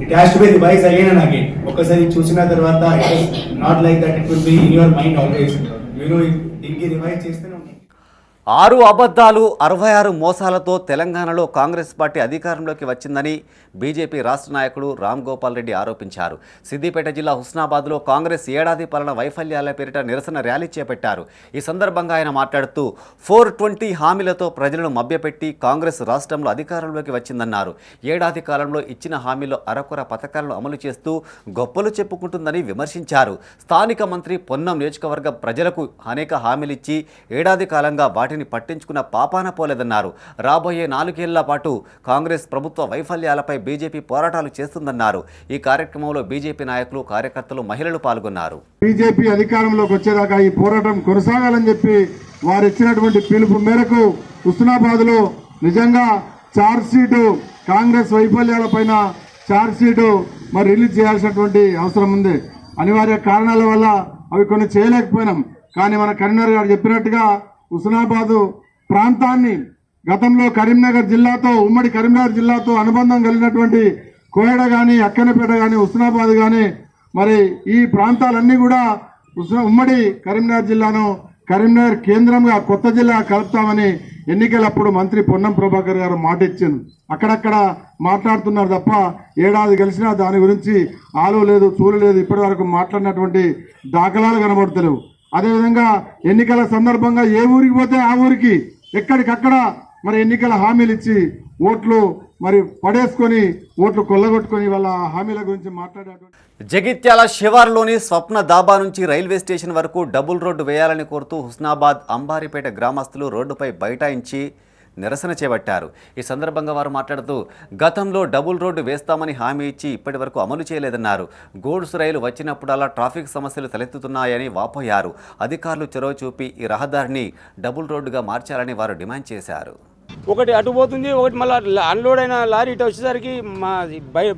[SPEAKER 13] it has to be revised again and again. ఒకసారి చూసిన తర్వాత it is not like that it will be in your mind always. దీనికి revise చేస్తూనే ఉంటాం.
[SPEAKER 1] 6 అబద్ధాలు 66 మోసాలతో తెలంగాణలో Congress party అధికారంలోకి వచ్చిందని బీజేపీ రాష్ట్ర నాయకుడు రామ్ గోపాల్ రెడ్డి ఆరోపించారు. సిద్దిపేట జిల్లా హుస్నాబాద్లో కాంగ్రెస్ ఏడాది పాలన వైఫల్యాల పేరిట నిరసన ర్యాలీ చేపట్టారు. ఈ సందర్భంగా ఆయన మాట్లాడుతూ 420 హామీలతో ప్రజలను మభ్యపెట్టి కాంగ్రెస్ రాష్ట్రంలో అధికారంలోకి వచ్చిందన్నారు. ఏడాది కాలంలో ఇచ్చిన హామీలో అరకొర పథకాలను అమలు చేస్తూ గొప్పలు చెప్పుకుంటుందని విమర్శించారు. స్థానిక మంత్రి పొన్నం నియోజకవర్గ ప్రజలకు అనేక హామీలిచ్చి ఏడాది కాలంగా వాటిని పట్టించుకున్న పాపాన పోలేదన్నారు. రాబోయే 4 ఏళ్ల పాటు కాంగ్రెస్ ప్రభుత్వ వైఫల్యాలపై బీజేపీ పోరాటాలు చేస్తుందన్నారు. ఈ కార్యక్రమంలో బీజేపీ నాయకులు, కార్యకర్తలు, మహిళలు పాల్గొన్నారు.
[SPEAKER 14] బీజేపీ అధికారంలోకి వచ్చేదాకా ఈ పోరాటం కొనసాగాలని చెప్పి వారు ఇచ్చినటువంటి పిలుపు మేరకు హుస్నాబాద్లో నిజంగా ఛార్జ్ షీటు, కాంగ్రెస్ వైఫల్యాలపైన ఛార్జ్ షీటు మరి రిలీజ్ చేయాల్సినటువంటి అవసరం ఉంది. అనివార్య కారణాల వల్ల అవి కొన్ని చేయలేకపోయినాం. కానీ మన కరీంనగర్ గారు చెప్పినట్టుగా హుస్నాబాదు ప్రాంతాన్ని గతంలో కరీంనగర్ జిల్లాతో, ఉమ్మడి కరీంనగర్ జిల్లాతో అనుబంధం కలిగినటువంటి కోయడ కానీ, అక్కనపేట కానీ, హుస్నాబాద్ కానీ, మరి ఈ ప్రాంతాలన్నీ కూడా ఉమ్మడి కరీంనగర్ జిల్లాను కరీంనగర్ కేంద్రంగా కొత్త జిల్లా కలుపుతామని ఎన్నికలప్పుడు మంత్రి పొన్నం ప్రభాకర్ గారు మాట ఇచ్చారు. అక్కడక్కడ మాట్లాడుతున్నారు తప్ప ఏడాది కలిసినా దాని గురించి ఆలో లేదు, చూలు లేదు, ఇప్పటి వరకు మాట్లాడినటువంటి దాఖలాలు కనబడతలేవు. అదేవిధంగా ఎన్నికల సందర్భంగా ఏ ఊరికి పోతే ఆ ఊరికి ఎక్కడికక్కడ మరి ఎన్నికల హామీలు ఇచ్చి ఓట్లు మరి పడేసుకొని, ఓట్లు కొల్లగొట్టుకొని వాళ్ళ హామీల గురించి మాట్లాడేటువంటి
[SPEAKER 1] జగిత్యాల శివార్లోని స్వప్న దాబా నుంచి రైల్వే స్టేషన్ వరకు డబుల్ రోడ్డు వేయాలని కోరుతూ హుస్నాబాద్, అంబారిపేట గ్రామస్తులు రోడ్డుపై బైఠాయించి నిరసన చేపట్టారు. ఈ సందర్భంగా వారు మాట్లాడుతూ గతంలో డబుల్ రోడ్డు వేస్తామని హామీ ఇచ్చి ఇప్పటి వరకు అమలు చేయలేదన్నారు. గూడ్స్ రైలు వచ్చినప్పుడల్లా ట్రాఫిక్ సమస్యలు తలెత్తుతున్నాయని వాపోయారు. అధికారులు చొరవ చూపి ఈ రహదారిని డబుల్ రోడ్డుగా మార్చాలని వారు డిమాండ్ చేశారు.
[SPEAKER 15] ఒకటి అటు పోతుంది, ఒకటి మళ్ళీ అన్లోడ్ అయిన లారీ ఇటు వచ్చేసరికి మా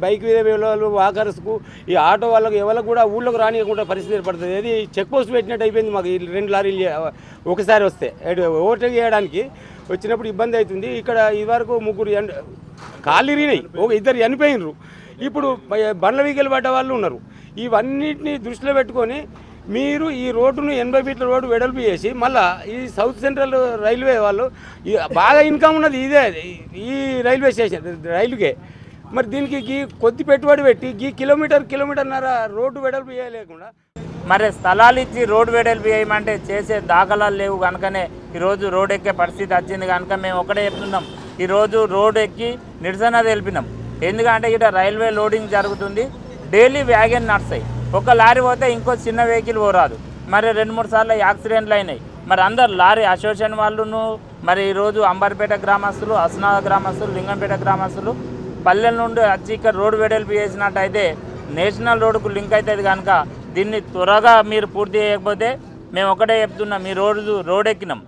[SPEAKER 15] బైక్ వాళ్ళు, వాకర్స్కు, ఈ ఆటో వాళ్ళకు ఎవరికి కూడా ఊళ్ళోకి రానియకుండా పరిస్థితి ఏర్పడుతుంది. అది చెక్ పోస్ట్ పెట్టినట్టు అయిపోయింది. మాకు ఈ 2 లారీలు ఒకసారి వస్తే ఓవర్టేక్ చేయడానికి వచ్చినప్పుడు ఇబ్బంది అవుతుంది. ఇక్కడ ఇదివరకు 3 కాళ్ళు ఇరిగినాయి, 2 చనిపోయినరు. ఇప్పుడు బండ్ల వీకెలు పడ్డ వాళ్ళు ఉన్నారు. ఇవన్నిటిని దృష్టిలో పెట్టుకొని మీరు ఈ రోడ్డును 80 ఫీట్ల రోడ్డు వెడల్పు చేసి మళ్ళీ ఈ సౌత్ సెంట్రల్ రైల్వే వాళ్ళు బాగా ఇన్కమ్ ఉన్నది ఇదే, ఈ రైల్వే స్టేషన్ రైలుకే. మరి దీనికి కొద్ది పెట్టుబడి పెట్టి కిలోమీటర్న్నర రోడ్డు వెడల్పు చేయలేకుండా
[SPEAKER 16] మరి స్థలాలు ఇచ్చి రోడ్డు వెడల్పు చేయమంటే చేసే దాఖలాలు లేవు కనుకనే ఈరోజు రోడ్ ఎక్కే పరిస్థితి వచ్చింది. కనుక మేము ఒకటే చెప్తున్నాం, ఈరోజు రోడ్ ఎక్కి నిరసన తెలిపినాం. ఎందుకంటే ఇక్కడ రైల్వే లోడింగ్ జరుగుతుంది, డైలీ వ్యాగన్ నడుస్తాయి. ఒక లారీ పోతే ఇంకో చిన్న వెహికల్ పోరాదు. మరి 2-3 సార్లు యాక్సిడెంట్లు అయినాయి. మరి అందరు లారీ అసోసియేషన్ వాళ్ళను, మరి ఈరోజు అంబర్పేట గ్రామస్తులు, హుస్నాబాద్ గ్రామస్తులు, లింగంపేట గ్రామస్తులు పల్లెల నుండి వచ్చి ఇక్కడ రోడ్డు వెడల్పు చేసినట్టయితే నేషనల్ రోడ్డుకు లింక్ అవుతుంది. కనుక దీన్ని త్వరగా మీరు పూర్తి చేయకపోతే మేము ఒకటే చెప్తున్నాం, మీ రోడ్ ఎక్కినాం,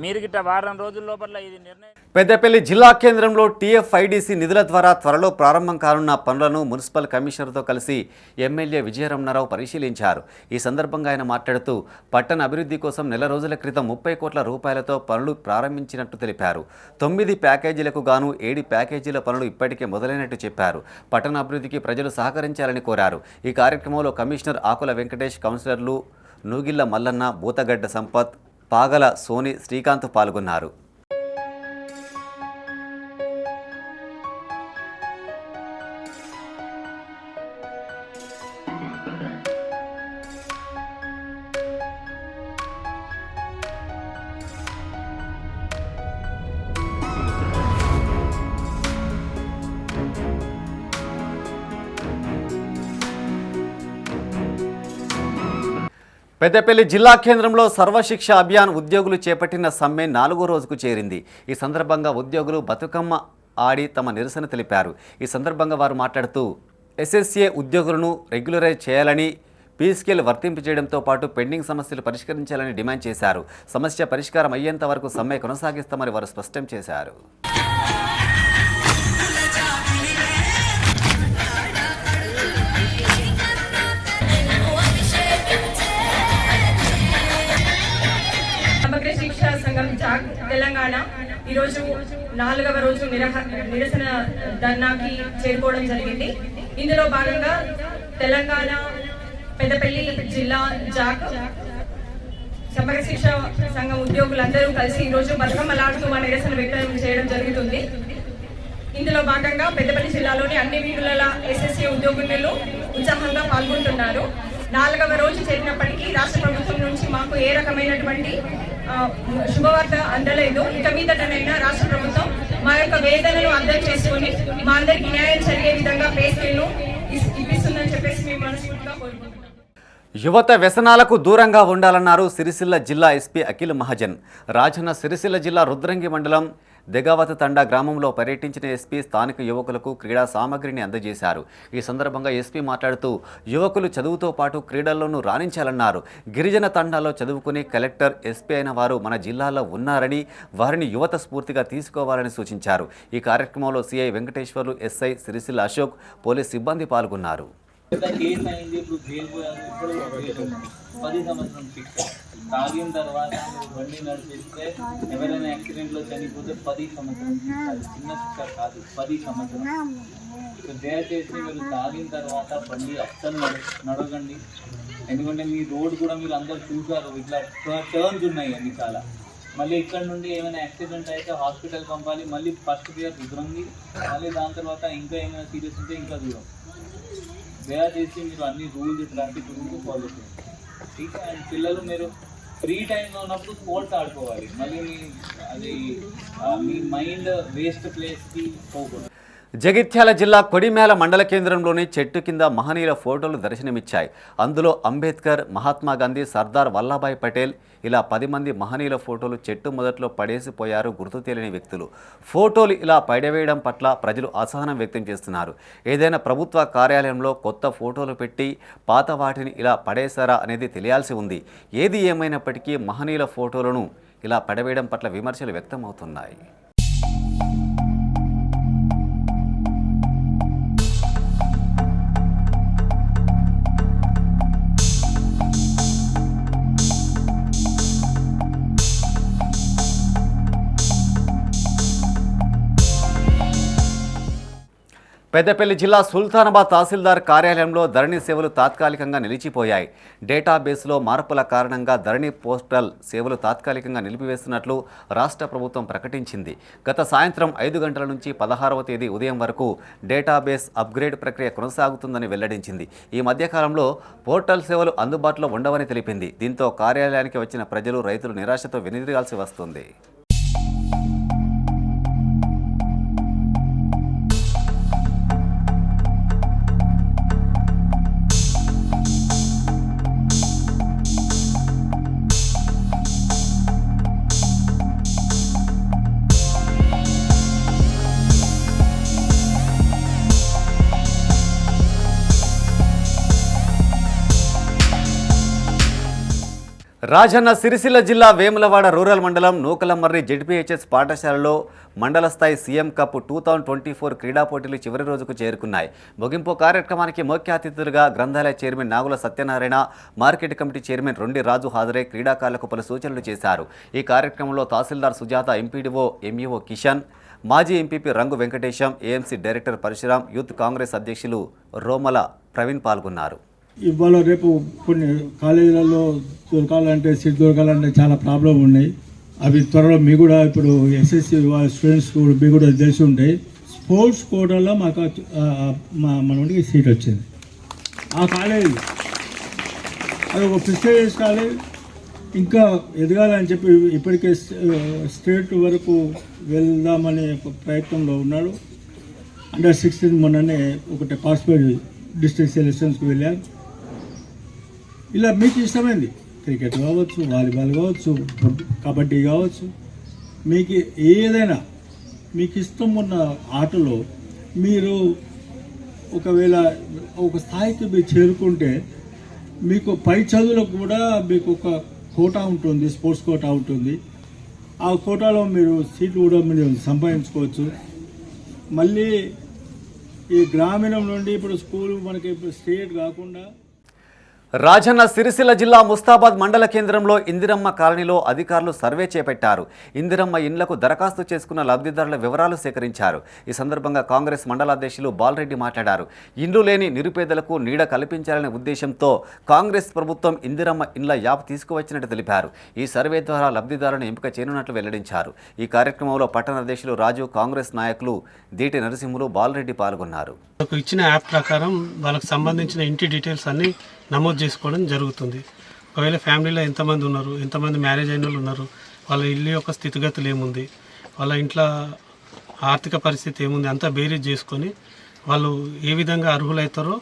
[SPEAKER 16] మీరు గిట్ట వారం రోజుల లోపల ఇది నిర్ణయం.
[SPEAKER 1] పెద్దపల్లి జిల్లా కేంద్రంలో టీఎఫ్ఐడిసి నిధుల ద్వారా త్వరలో ప్రారంభం కానున్న పనులను మున్సిపల్ కమిషనర్తో కలిసి ఎమ్మెల్యే విజయరమణారావు పరిశీలించారు. ఈ సందర్భంగా ఆయన మాట్లాడుతూ పట్టణ అభివృద్ధి కోసం నెల రోజుల క్రితం 30 కోట్ల రూపాయలతో పనులు ప్రారంభించినట్టు తెలిపారు. 9 ప్యాకేజీలకు గాను 7 ప్యాకేజీల పనులు ఇప్పటికే మొదలైనట్టు చెప్పారు. పట్టణ అభివృద్ధికి ప్రజలు సహకరించాలని కోరారు. ఈ కార్యక్రమంలో కమిషనర్ ఆకుల వెంకటేష్, కౌన్సిలర్లు నూగిళ్ల మల్లన్న, బూతగడ్డ సంపత్, పాగల సోని, శ్రీకాంత్ పాల్గొన్నారు. పెద్దపల్లి జిల్లా కేంద్రంలో సర్వశిక్ష అభియాన్ ఉద్యోగులు చేపట్టిన సమ్మె 4వ రోజుకు చేరింది. ఈ సందర్భంగా ఉద్యోగులు బతుకమ్మ ఆడి తమ నిరసన తెలిపారు. ఈ సందర్భంగా వారు మాట్లాడుతూ ఎస్ఎస్ఏ ఉద్యోగులను రెగ్యులరైజ్ చేయాలని, పీ స్కేల్ వర్తింపజేయడంతో పాటు పెండింగ్ సమస్యలు పరిష్కరించాలని డిమాండ్ చేశారు. సమస్య పరిష్కారం అయ్యేంత వరకు సమ్మె కొనసాగిస్తామని వారు స్పష్టం చేశారు.
[SPEAKER 17] సమగ్ర శిక్షా సంఘం తెలంగాణ ఈరోజు 4వ రోజు నిరసన ధర్నాకి చేరుకోవడం జరిగింది. ఇందులో భాగంగా తెలంగాణ పెద్దపల్లి జిల్లా జాక్ సమగ్ర శిక్ష సంఘం ఉద్యోగులందరూ కలిసి ఈరోజు బతుకమ్మలాడుతూ మా నిరసన వ్యక్తం చేయడం జరుగుతుంది. ఇందులో భాగంగా పెద్దపల్లి జిల్లాలోని అన్ని వీధుల ఎస్ఎస్సీ ఉద్యోగులు ఉత్సాహంగా పాల్గొంటున్నారు. 4వ రోజు చేరినప్పటికీ రాష్ట్ర ప్రభుత్వం నుంచి మాకు ఏ రకమైనటువంటి శుభవార్త అందలేదు. ఇక మీదటనైనా రాష్ట్ర ప్రభుత్వం మా యొక్క వేదనను అర్థం చేసుకుని మా అందరికి న్యాయం జరిగే విధంగా పే స్కేల్ను ఇప్పిస్తుందని చెప్పేసి మేము మనస్ఫూర్తిగా కోరుకుంటున్నాం.
[SPEAKER 1] యువత వ్యసనాలకు దూరంగా ఉండాలన్నారు సిరిసిల్ల జిల్లా ఎస్పీ అఖిల్ మహాజన్. రాజన్న సిరిసిల్ల జిల్లా రుద్రంగి మండలం దెగావత తండా గ్రామంలో పర్యటించిన ఎస్పీ స్థానిక యువకులకు క్రీడా సామగ్రిని అందజేశారు. ఈ సందర్భంగా ఎస్పీ మాట్లాడుతూ యువకులు చదువుతో పాటు క్రీడల్లోనూ రాణించాలన్నారు. గిరిజన తండాలో చదువుకుని కలెక్టర్, ఎస్పీ అయిన వారు మన జిల్లాలో ఉన్నారని, వారిని యువత స్ఫూర్తిగా తీసుకోవాలని సూచించారు. ఈ కార్యక్రమంలో CI Venkateswarlu, SI Sircilla Ashok, police సిబ్బంది పాల్గొన్నారు.
[SPEAKER 18] 10 సంవత్సరం శిక్ష తాగిన తర్వాత బండి నడిపిస్తే ఎవరైనా యాక్సిడెంట్లో చనిపోతే 10 సంవత్సరం శిక్ష. అది చిన్న శిక్ష కాదు, 10 సంవత్సరం. దయచేసి మీరు తాగిన తర్వాత బండి అస్సలు నడవకండి. ఎందుకంటే మీ రోడ్ కూడా మీరు అందరు చూసారు, ఇట్లా టర్న్స్ ఉన్నాయి అన్ని చాలా. మళ్ళీ ఇక్కడ నుండి ఏమైనా యాక్సిడెంట్ అయితే హాస్పిటల్ పంపాలి, మళ్ళీ ఫస్ట్ గేర్ రుద్రంగి, మళ్ళీ దాని తర్వాత ఇంకా ఏమైనా సీరియస్ ఉంటే ఇంకా దూరం. దయచేసి మీరు అన్ని రూల్స్, ట్రాఫిక్ రూల్స్ ఫాలో చేయండి. అండ్ పిల్లలు మీరు ఫ్రీ టైంలో ఉన్నప్పుడు స్పోర్ట్స్ ఆడుకోవాలి. మళ్ళీ మీ మైండ్ వేస్ట్ ప్లేస్కి పోకూడదు.
[SPEAKER 1] జగిత్యాల జిల్లా కొడిమేల మండల కేంద్రంలోని చెట్టు కింద మహనీయుల ఫోటోలు దర్శనమిచ్చాయి. అందులో అంబేద్కర్, మహాత్మా గాంధీ, సర్దార్ వల్లభాయ్ పటేల్ ఇలా 10 మంది మహనీయుల ఫోటోలు చెట్టు మొదట్లో పడేసిపోయారు గుర్తు తెలియని వ్యక్తులు. ఫోటోలు ఇలా పడవేయడం పట్ల ప్రజలు అసహనం వ్యక్తం చేస్తున్నారు. ఏదైనా ప్రభుత్వ కార్యాలయంలో కొత్త ఫోటోలు పెట్టి పాత వాటిని ఇలా పడేశారా అనేది తెలియాల్సి ఉంది. ఏది ఏమైనప్పటికీ మహనీయుల ఫోటోలను ఇలా పడవేయడం పట్ల విమర్శలు వ్యక్తమవుతున్నాయి. పెద్దపల్లి జిల్లా సుల్తానాబాద్ తహసీల్దార్ కార్యాలయంలో ధరణి సేవలు తాత్కాలికంగా నిలిచిపోయాయి. డేటాబేస్లో మార్పుల కారణంగా ధరణి పోస్టల్ సేవలు తాత్కాలికంగా నిలిపివేస్తున్నట్లు రాష్ట్ర ప్రభుత్వం ప్రకటించింది. గత సాయంత్రం 5 గంటల నుంచి 16వ తేదీ ఉదయం వరకు డేటాబేస్ అప్గ్రేడ్ ప్రక్రియ కొనసాగుతుందని వెల్లడించింది. ఈ మధ్యకాలంలో పోర్టల్ సేవలు అందుబాటులో ఉండవని తెలిపింది. దీంతో కార్యాలయానికి వచ్చిన ప్రజలు, రైతులు నిరాశతో వెనుదిరగాల్సి వస్తుంది. రాజన్న సిరిసిల్ల జిల్లా వేములవాడ రూరల్ మండలం నూకలమర్రి జెడ్పీహెచ్ఎస్ పాఠశాలలో మండల స్థాయి సీఎం కప్ 2024 క్రీడా పోటీలు చివరి రోజుకు చేరుకున్నాయి. ముగింపు కార్యక్రమానికి ముఖ్య అతిథులుగా గ్రంథాలయ chairman Nagula Satyanarayana, market committee chairman Rondi Raju హాజరై క్రీడాకారులకు పలు సూచనలు చేశారు. ఈ కార్యక్రమంలో తహసీల్దార్ సుజాత, ఎంపీడీఓ ఎంఈఓ కిషన్, మాజీ MPP Rangu Venkatesham, AMC director Parashuram, youth Congress అధ్యక్షులు రోమల ప్రవీణ్ పాల్గొన్నారు.
[SPEAKER 19] ఇవాళ రేపు కొన్ని కాలేజీలలో దొరకాలంటే సీట్ దొరకాలంటే చాలా ప్రాబ్లం ఉన్నాయి. అవి త్వరలో మీకు కూడా ఇప్పుడు ఎస్ఎస్సి స్టూడెంట్స్ మీకు కూడా తెలిసి ఉంటాయి. స్పోర్ట్స్ కోటాలో మాకు మనకి సీట్ వచ్చింది. ఆ కాలేజీ అది ఒక ప్రెస్టీజియస్ కాలేజ్, ఇంకా ఎదగాలని చెప్పి ఇప్పటికే స్టేట్ వరకు వెళ్దామనే ప్రయత్నంలో ఉన్నాడు. అండర్ 16 మొన్ననే ఒకటి పార్టిసిపేట్ డిస్ట్రిక్ట్ సెలక్షన్స్కి వెళ్ళారు. ఇలా మీకు ఇష్టమైంది క్రికెట్ కావచ్చు, వాలీబాల్ కావచ్చు, కబడ్డీ కావచ్చు, మీకు ఏదైనా మీకు ఇష్టం ఉన్న ఆటలో మీరు ఒకవేళ ఒక స్థాయికి మీరు చేరుకుంటే మీకు పై చదువులకు కూడా మీకు ఒక కోటా ఉంటుంది, స్పోర్ట్స్ కోటా ఉంటుంది. ఆ కోటాలో మీరు సీట్లు కూడా మీరు సంపాదించుకోవచ్చు. మళ్ళీ ఈ గ్రామీణం నుండి ఇప్పుడు స్కూల్ మనకి ఇప్పుడు స్టేట్ కాకుండా
[SPEAKER 1] రాజన్న సిరిసిల్ల జిల్లా ముస్తాబాద్ మండల కేంద్రంలో ఇందిరమ్మ కాలనీలో అధికారులు సర్వే చేపట్టారు. ఇందిరమ్మ ఇండ్లకు దరఖాస్తు చేసుకున్న లబ్ధిదారుల వివరాలు సేకరించారు. ఈ సందర్భంగా కాంగ్రెస్ మండల అధ్యక్షులు బాలరెడ్డి మాట్లాడారు. ఇండ్లు లేని నిరుపేదలకు నీడ కల్పించాలనే ఉద్దేశంతో కాంగ్రెస్ ప్రభుత్వం ఇందిరమ్మ ఇండ్ల యాప్ తీసుకువచ్చినట్టు తెలిపారు. ఈ సర్వే ద్వారా లబ్ధిదారులను ఎంపిక చేయనున్నట్లు వెల్లడించారు. ఈ కార్యక్రమంలో పట్టణ అధ్యక్షులు రాజు, కాంగ్రెస్ నాయకులు దీటి నరసింహులు, బాలరెడ్డి పాల్గొన్నారు.
[SPEAKER 10] ఇచ్చిన యాప్ ప్రకారం వాళ్ళకి సంబంధించిన ఇంటి డీటెయిల్స్ అన్నీ నమోదు చేసుకోవడం జరుగుతుంది. ఒకవేళ ఫ్యామిలీలో ఎంతమంది ఉన్నారు, ఎంతమంది మ్యారేజ్ అయిన వాళ్ళు ఉన్నారు, వాళ్ళ ఇల్లు యొక్క స్థితిగతులు ఏముంది, వాళ్ళ ఇంట్లో ఆర్థిక పరిస్థితి ఏముంది, అంతా బేరీజ్ చేసుకొని వాళ్ళు ఏ విధంగా అర్హులవుతారో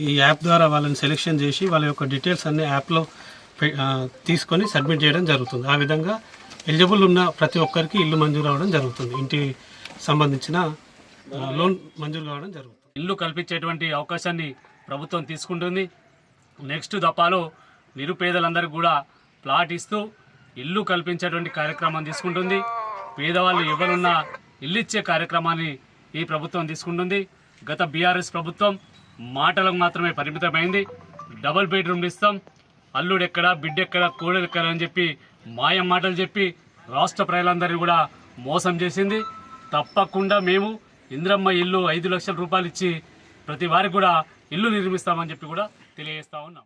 [SPEAKER 10] ఈ యాప్ ద్వారా వాళ్ళని సెలెక్షన్ చేసి వాళ్ళ యొక్క డీటెయిల్స్ అన్ని యాప్లో తీసుకొని సబ్మిట్ చేయడం జరుగుతుంది. ఆ విధంగా ఎలిజిబుల్ ఉన్న ప్రతి ఒక్కరికి ఇల్లు మంజూరు అవ్వడం జరుగుతుంది. ఇంటి సంబంధించిన లోన్ మంజూరు కావడం జరుగుతుంది.
[SPEAKER 20] ఇల్లు కల్పించేటువంటి అవకాశాన్ని ప్రభుత్వం తీసుకుంటుంది. నెక్స్ట్ దఫాలో నిరుపేదలందరికీ కూడా ప్లాట్ ఇస్తూ ఇల్లు కల్పించేటువంటి కార్యక్రమం తీసుకుంటుంది. పేదవాళ్ళు ఎవరున్నా ఇల్లు ఇచ్చే కార్యక్రమాన్ని ఈ ప్రభుత్వం తీసుకుంటుంది. గత బీఆర్ఎస్ ప్రభుత్వం మాటలకు మాత్రమే పరిమితమైంది. డబుల్ బెడ్రూమ్లు ఇస్తాం, అల్లుడెక్కడ, బిడ్డెక్కడ, కోడెక్కడ అని చెప్పి మాయం మాటలు చెప్పి రాష్ట్ర ప్రజలందరినీ కూడా మోసం చేసింది. తప్పకుండా మేము ఇందిరమ్మ ఇల్లు 5 లక్షల రూపాయలు ఇచ్చి ప్రతి వారికి కూడా ఇల్లు నిర్మిస్తామని చెప్పి కూడా తెలియజేస్తా ఉన్నాం.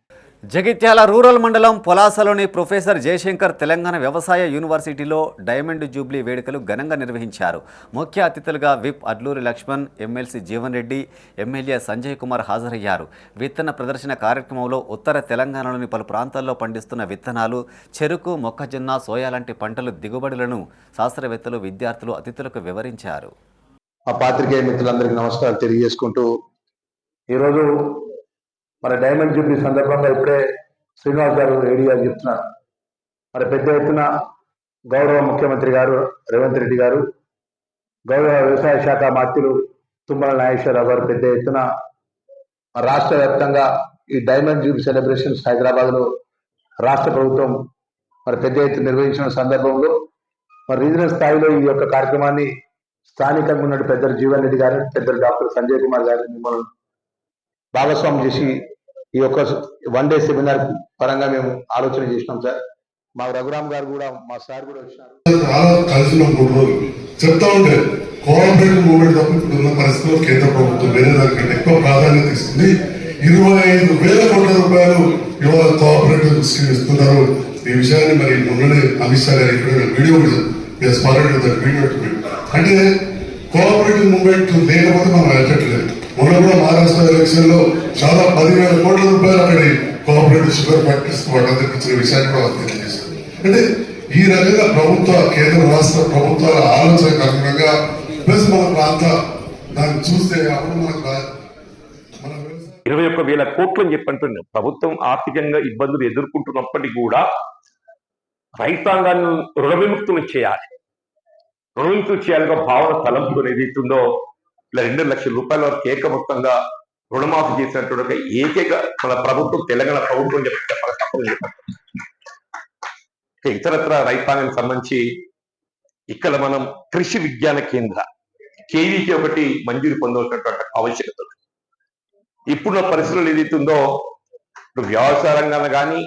[SPEAKER 1] జగిత్యాల రూరల్ మండలం పొలాసలోని ప్రొఫెసర్ జయశంకర్ తెలంగాణ వ్యవసాయ యూనివర్సిటీలో డైమండ్ జూబ్లీ వేడుకలు ఘనంగా నిర్వహించారు. ముఖ్య అతిథులుగా whip Adluri Laxman, MLC Jeevan Reddy, MLA Sanjay Kumar హాజరయ్యారు. విత్తన ప్రదర్శన కార్యక్రమంలో ఉత్తర తెలంగాణలోని పలు ప్రాంతాల్లో పండిస్తున్న విత్తనాలు, చెరుకు, మొక్కజొన్న, సోయా లాంటి పంటలు దిగుబడులను శాస్త్రవేత్తలు, విద్యార్థులు అతిథులకు వివరించారు.
[SPEAKER 13] ఆ పాత్రికేయ మిత్రులందరికీ నమస్కారాలు తెలియజేసుకుంటూ ఈరోజు మరి డైమండ్ జూబ్లీ సందర్భంగా ఇప్పుడే శ్రీనివాస్ గారు ఏడీ గారు చెప్తున్నారు. మరి పెద్ద ఎత్తున గౌరవ ముఖ్యమంత్రి గారు రేవంత్ రెడ్డి గారు, గౌరవ వ్యవసాయ శాఖ మంత్రులు తుమ్మల నాగేశ్వరరావు గారు పెద్ద ఎత్తున రాష్ట్ర వ్యాప్తంగా ఈ డైమండ్ జూబ్లీ సెలబ్రేషన్స్ హైదరాబాద్లో రాష్ట్ర ప్రభుత్వం మరి పెద్ద ఎత్తున నిర్వహించిన సందర్భంలో మరి రీజనల్ స్థాయిలో ఈ యొక్క కార్యక్రమాన్ని స్థానికంగా ఉన్న పెద్దలు జీవన్ రెడ్డి గారు, పెద్దలు డాక్టర్ సంజయ్ కుమార్ గారు మిమ్మల్ని భాగస్వామ్యం చేసి ఈ యొక్క 1 డే సెమినార్ పరంగా మేము ఆలోచన చేసినాం సార్. మా రఘురామ్ గారు కూడా, మా సార్ కూడా వచ్చినారు.
[SPEAKER 21] చాలా కలిసిన 3 రోజులు చెప్తా ఉంటే కోఆపరేటివ్ మూవ్మెంట్ తప్ప ఇప్పుడున్న పరిస్థితుల్లో కేంద్ర ప్రభుత్వం వేరే దానికంటే ఎక్కువ ప్రాధాన్యత ఇస్తుంది. 25,000 కోట్ల రూపాయలు ఇవాళ కోఆపరేటివ్ దృష్టికి ఇస్తున్నారు. ఈ విషయాన్ని మరి మొన్ననే అమిత్ షా గారు ఇక్కడ వీడియో వీడియో అంటే కోఆపరేటివ్ మూవ్మెంట్ లేకపోతే మనం వెళ్ళట్లేదు. మొన్న కూడా మహారాష్ట్ర ఎలక్షన్ లో చాలా 10,000 కోట్ల రూపాయలు అక్కడ కోఆపరేటివ్ షుగర్ ఫ్యాక్టరీస్ తెప్పించిన విషయాన్ని కూడా తెలియజేశారు. అంటే ఈ రకంగా ప్రభుత్వ, కేంద్ర రాష్ట్ర ప్రభుత్వాల ఆలోచనకు అనుగుణంగా ప్లస్ మన ప్రాంత దాన్ని చూస్తే అప్పుడు మనకు
[SPEAKER 22] 21,000 కోట్లు అని చెప్పంటున్నాం. ప్రభుత్వం ఆర్థికంగా ఇబ్బందులు ఎదుర్కొంటున్నప్పటికీ కూడా రైతాంగాన్ని రుణ విముక్తులు చేయాలి. రుణ విముక్తులు చేయాలిగా భావన తలంపులు ఏదైతుందో ఇలా 2 లక్షల రూపాయల వరకు ఏకమొత్తంగా రుణమాఫీ చేసినటువంటి ఏకైక మన ప్రభుత్వం తెలంగాణ ప్రభుత్వం చెప్పాలి. ఇతరత్ర రైతాంగానికి సంబంధించి ఇక్కడ మనం కృషి విజ్ఞాన కేంద్ర కేవీకి ఒకటి మంజూరు పొందవలసినటువంటి ఆవశ్యకత ఉంది. ఇప్పుడున్న పరిస్థితులు ఏదైతుందో వ్యవసాయ రంగాన్ని కానీ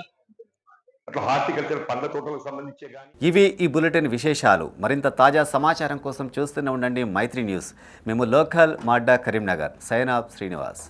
[SPEAKER 22] అట్లా హార్టికల్చర్ పండ్ల తోటలకు సంబంధించే కానీ.
[SPEAKER 1] ఇవి ఈ బులెటిన్ విశేషాలు. మరింత తాజా సమాచారం కోసం చూస్తూనే ఉండండి మైత్రి న్యూస్. మేము లోకల్ మాడ్డా, కరీంనగర్. Sign off Srinivas.